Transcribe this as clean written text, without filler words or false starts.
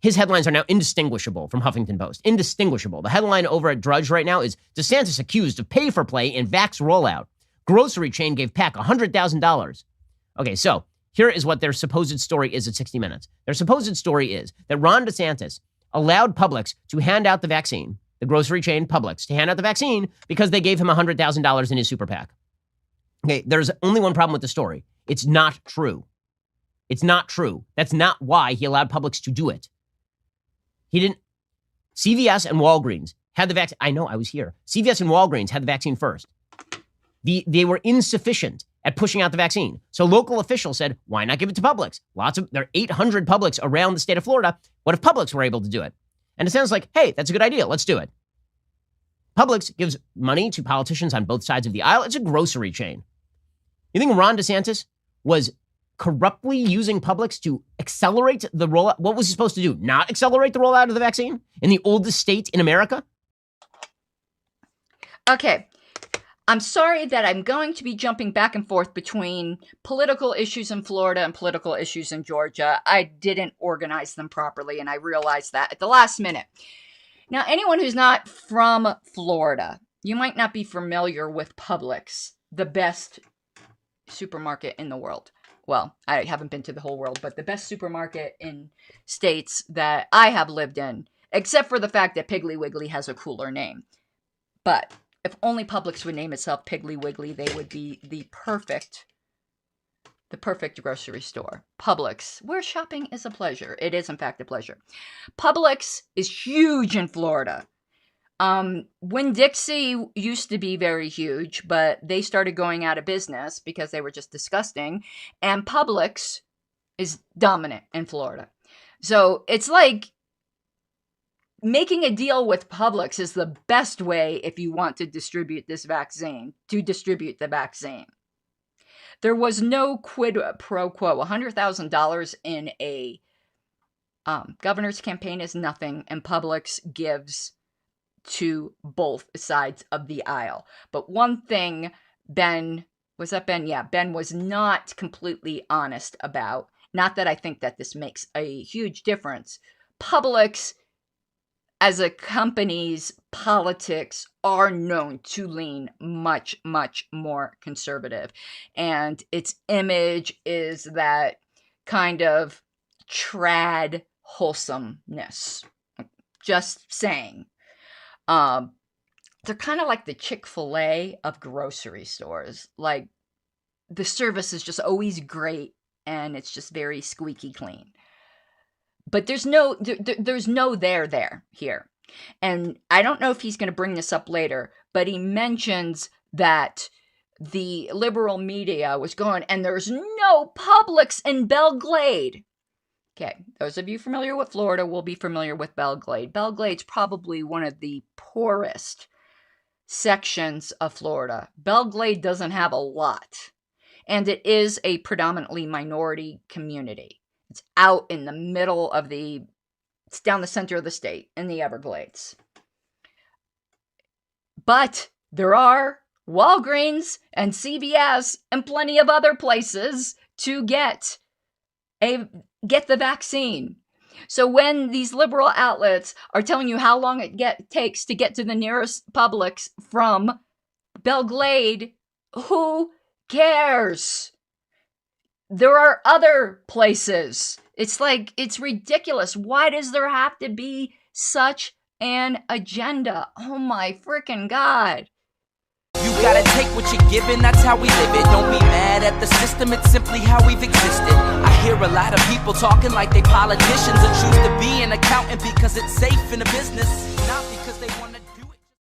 his headlines are now indistinguishable from Huffington Post. Indistinguishable. The headline over at Drudge right now is DeSantis accused of pay for play in vax rollout. Grocery chain gave PAC $100,000. Okay, so here is what their supposed story is at 60 Minutes. Their supposed story is that Ron DeSantis allowed Publix to hand out the vaccine, the grocery chain Publix, to hand out the vaccine because they gave him $100,000 in his super PAC. Okay, there's only one problem with the story. It's not true. It's not true. That's not why he allowed Publix to do it. He didn't. CVS and Walgreens had the vaccine. I know, I was here. CVS and Walgreens had the vaccine first. They were insufficient at pushing out the vaccine. So local officials said, why not give it to Publix? There are 800 Publix around the state of Florida. What if Publix were able to do it? And it sounds like, hey, that's a good idea. Let's do it. Publix gives money to politicians on both sides of the aisle. It's a grocery chain. You think Ron DeSantis was corruptly using Publix to accelerate the rollout? What was he supposed to do? Not accelerate the rollout of the vaccine in the oldest state in America? Okay. I'm sorry that I'm going to be jumping back and forth between political issues in Florida and political issues in Georgia. I didn't organize them properly, and I realized that at the last minute. Now, anyone who's not from Florida, you might not be familiar with Publix, the best supermarket in the world. Well, I haven't been to the whole world, but the best supermarket in states that I have lived in, except for the fact that Piggly Wiggly has a cooler name. But if only Publix would name itself Piggly Wiggly, they would be the perfect grocery store. Publix, where shopping is a pleasure. It is, in fact, a pleasure. Publix is huge in Florida. Winn-Dixie used to be very huge, but they started going out of business because they were just disgusting. And Publix is dominant in Florida. So it's like making a deal with Publix is the best way if you want to distribute this vaccine, to distribute the vaccine. There was no quid pro quo. $100,000 in a governor's campaign is nothing, and Publix gives to both sides of the aisle. But one thing Ben was not completely honest about, not that I think that this makes a huge difference. Publix, as a company's politics, are known to lean much, much more conservative. And its image is that kind of trad wholesomeness. Just saying. They're kind of like the Chick-fil-A of grocery stores. Like, the service is just always great, and it's just very squeaky clean. But there's no there here. And I don't know if he's going to bring this up later, but he mentions that the liberal media was going, and there's no Publix in Belle Glade. Okay, those of you familiar with Florida will be familiar with Belle Glade. Belle Glade's probably one of the poorest sections of Florida. Belle Glade doesn't have a lot, and it is a predominantly minority community. It's out in the middle of it's down the center of the state in the Everglades. But there are Walgreens and CVS and plenty of other places to get the vaccine. So when these liberal outlets are telling you how long it takes to get to the nearest Publix from Belle Glade, who cares? There are other places. It's like, it's ridiculous. Why does there have to be such an agenda? Oh my freaking God. You gotta take what you're given, that's how we live it. Don't be mad at the system, it's simply how we've existed. I hear a lot of people talking like they politicians and choose to be an accountant because it's safe in a business, not because they want to